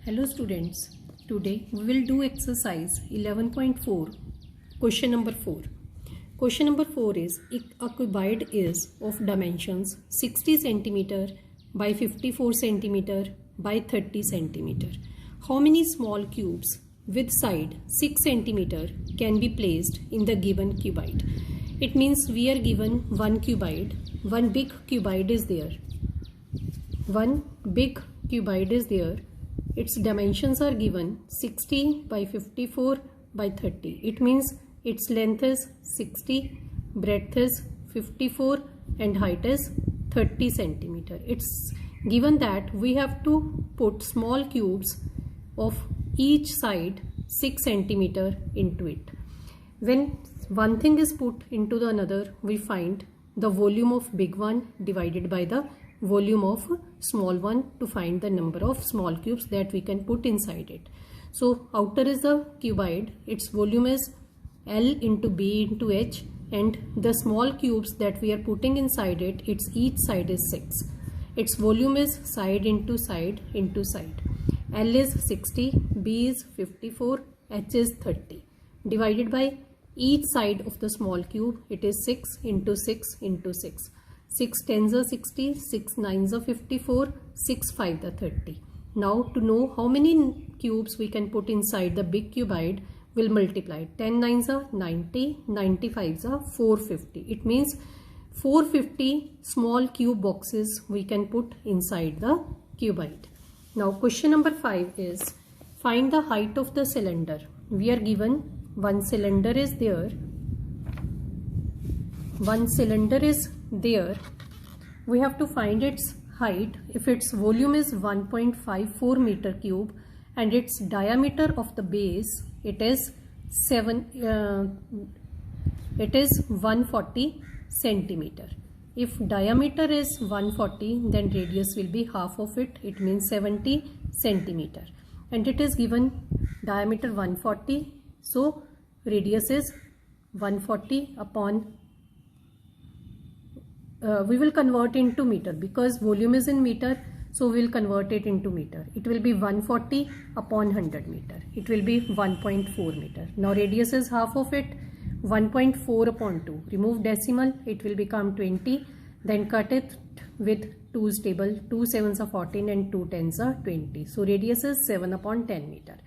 Hello students, today we will do exercise 11.4, question number 4. Question number 4 is, a cuboid is of dimensions 60 cm by 54 cm by 30 cm. How many small cubes with side 6 cm can be placed in the given cuboid? It means we are given one cuboid, one big cuboid is there. One big cuboid is there. Its dimensions are given 60 by 54 by 30. It means its length is 60, breadth is 54 and height is 30 centimeter. It's given that we have to put small cubes of each side 6 centimeter into it. When one thing is put into the another, we find the volume of big one divided by the volume of small one to find the number of small cubes that we can put inside it. So outer is the cuboid, its volume is L into B into H, and the small cubes that we are putting inside it, its each side is 6. Its volume is side into side into side. L is 60, B is 54, H is 30. Divided by each side of the small cube, it is 6 into 6 into 6. 6 tens are 60, 6 nines are 54, 6 5 are 30. Now to know how many cubes we can put inside the big cuboid, we'll multiply. 10 nines are 90, 95s are 450. It means 450 small cube boxes we can put inside the cuboid. Now question number 5 is, find the height of the cylinder. We are given one cylinder is there. One cylinder is there. We have to find its height. If its volume is 1.54 meter cube and its diameter of the base, it is 140 centimeter. If diameter is 140, then radius will be half of it. It means 70 centimeter. And it is given diameter 140. So radius is 140 upon we will convert into meter because volume is in meter, so we will convert it into meter. It will be 140 upon 100 meter. It will be 1.4 meter. Now radius is half of it, 1.4 upon 2. Remove decimal, it will become 20. Then cut it with 2's table. 2 7s are 14 and 2 10s are 20. So radius is 7 upon 10 meter.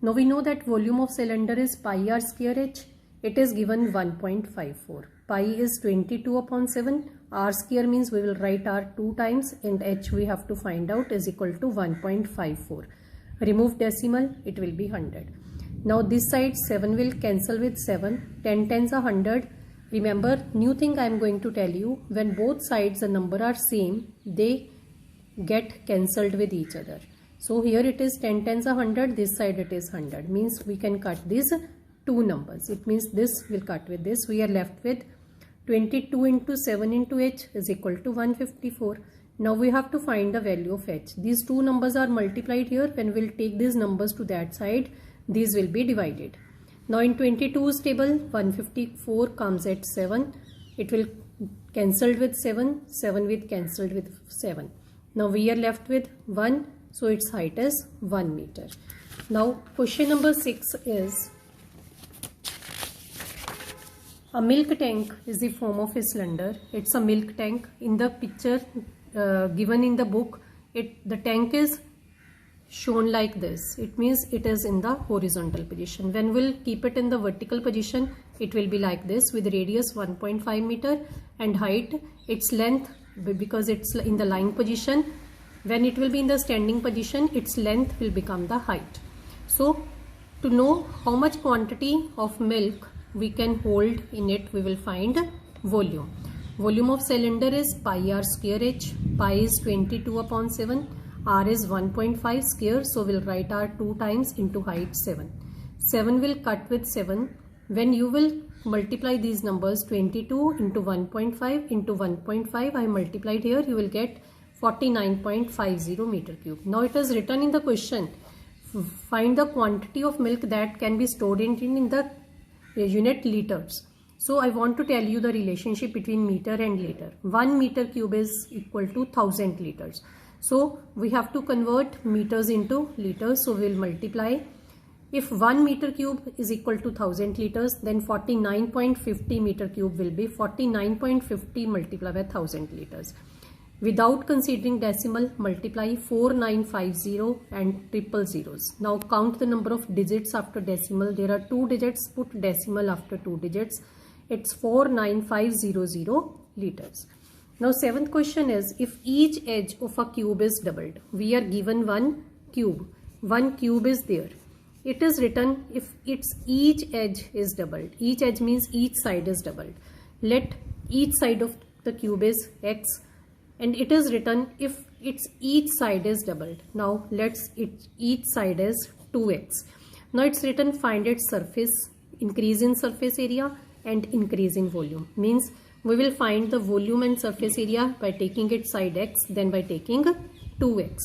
Now we know that volume of cylinder is pi r square h. It is given 1.54. Pi is 22 upon 7. R square means we will write R 2 times and H we have to find out is equal to 1.54. Remove decimal, it will be 100. Now this side 7 will cancel with 7. 10 tens are 100. Remember, new thing I am going to tell you, when both sides the number are same, they get cancelled with each other. So here it is 10 tens are 100, this side it is 100. Means we can cut these two numbers. It means this will cut with this. We are left with 22 into 7 into H is equal to 154. Now we have to find the value of H. These two numbers are multiplied here. When we will take these numbers to that side, these will be divided. Now in 22's table, 154 comes at 7. It will cancelled with 7. 7 with cancelled with 7. Now we are left with 1. So its height is 1 meter. Now question number 6 is, a milk tank is the form of a cylinder. It's a milk tank. In the picture given in the book, the tank is shown like this. It means it is in the horizontal position. When we'll keep it in the vertical position, it will be like this with radius 1.5 meter and height, its length, because it's in the lying position. When it will be in the standing position, its length will become the height. So to know how much quantity of milk we can hold in it, we will find volume. Volume of cylinder is pi r square h. Pi is 22 upon 7. R is 1.5 square. So we'll write R 2 times into height 7. 7 will cut with 7. When you will multiply these numbers, 22 into 1.5 into 1.5, I multiplied here, you will get 49.50 meter cube. Now it is written in the question, find the quantity of milk that can be stored in the unit liters. So I want to tell you the relationship between meter and liter. 1 meter cube is equal to 1000 liters. So we have to convert meters into liters. So we will multiply. If 1 meter cube is equal to 1000 liters, then 49.50 meter cube will be 49.50 multiplied by 1000 liters. Without considering decimal, multiply 4950 and triple zeros. Now count the number of digits after decimal. There are 2 digits, put decimal after 2 digits. It's 49500 liters. Now 7th question is, if each edge of a cube is doubled, we are given one cube is there. It is written if its each edge is doubled. Each edge means each side is doubled. Let each side of the cube is x, and it is written if its each side is doubled. Now let's each side is 2x. Now it's written find its surface, increase in surface area and increase in volume. Means we will find the volume and surface area by taking its side x, then by taking 2x.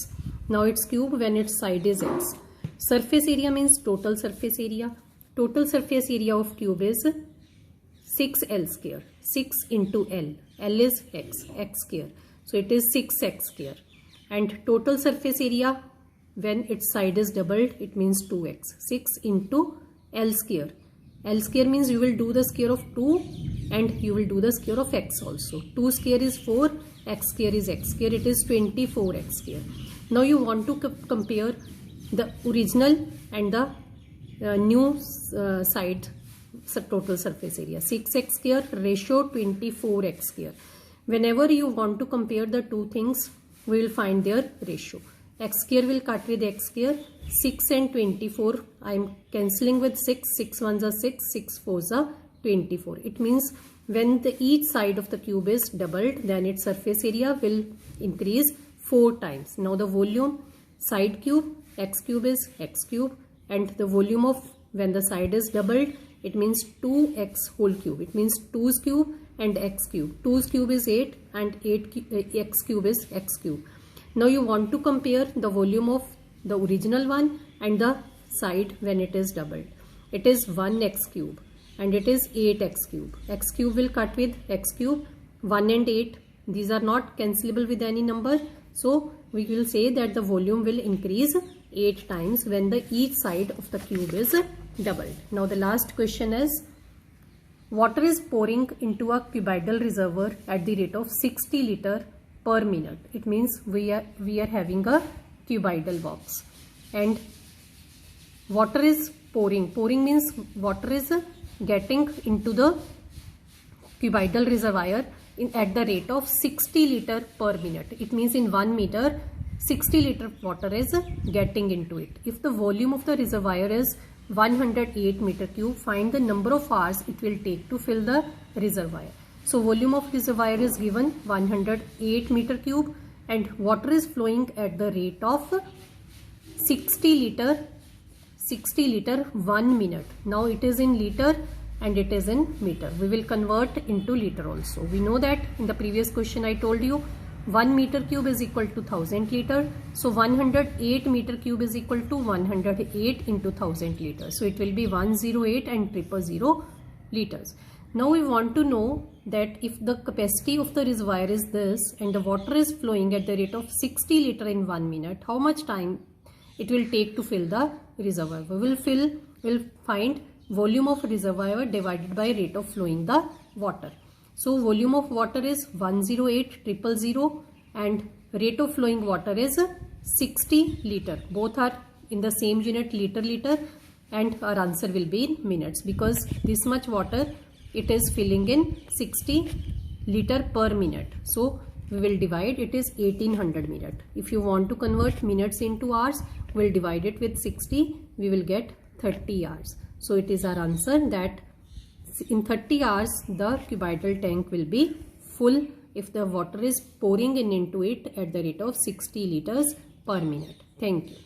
Now it's cube when its side is x. Surface area means total surface area. Total surface area of cube is 6L square. 6 into L. L is x square. So it is 6x square. And total surface area when its side is doubled, it means 2x. 6 into L square. L square means you will do the square of 2 and you will do the square of x also. 2 square is 4, x square is x square. It is 24x square. Now you want to compare the original and the new side total surface area. 6x square ratio 24x square. Whenever you want to compare the two things, we will find their ratio. X square will cut with x square. 6 and 24. I am cancelling with 6. 6 ones are 6. 6 fours are 24. It means when each side of the cube is doubled, then its surface area will increase 4 times. Now the volume, side cube, x cube is x cube, and the volume of when the side is doubled, it means 2x whole cube. It means 2's cube and x cube. 2's cube is 8 and x cube is x cube. Now you want to compare the volume of the original one and the side when it is doubled. It is 1x cube and it is 8x cube. X cube will cut with x cube. 1 and 8, these are not cancelable with any number. So we will say that the volume will increase 8 times when each side of the cube is doubled. Now the last question is, water is pouring into a cuboidal reservoir at the rate of 60 liter per minute. It means we are having a cuboidal box and water is pouring. Pouring means water is getting into the cuboidal reservoir at the rate of 60 liter per minute. It means in 1 meter 60 liter water is getting into it. If the volume of the reservoir is 108 meter cube, find the number of hours it will take to fill the reservoir. So volume of reservoir is given 108 meter cube and water is flowing at the rate of 60 liter 1 minute. Now it is in liter and it is in meter. We will convert into liter also. We know that in the previous question I told you 1 meter cube is equal to 1000 liter. So 108 meter cube is equal to 108 into 1000 liters. So it will be 108 and 000 liters. Now we want to know that if the capacity of the reservoir is this and the water is flowing at the rate of 60 liter in 1 minute, how much time it will take to fill the reservoir. We will find volume of reservoir divided by rate of flowing the water. So volume of water is 108,000 and rate of flowing water is 60 liter. Both are in the same unit, liter, and our answer will be in minutes because this much water it is filling in 60 liter per minute. So we will divide, it is 1800 minutes. If you want to convert minutes into hours, we will divide it with 60, we will get 30 hours. So it is our answer that in 30 hours the cuboidal tank will be full if the water is pouring into it at the rate of 60 liters per minute. Thank you.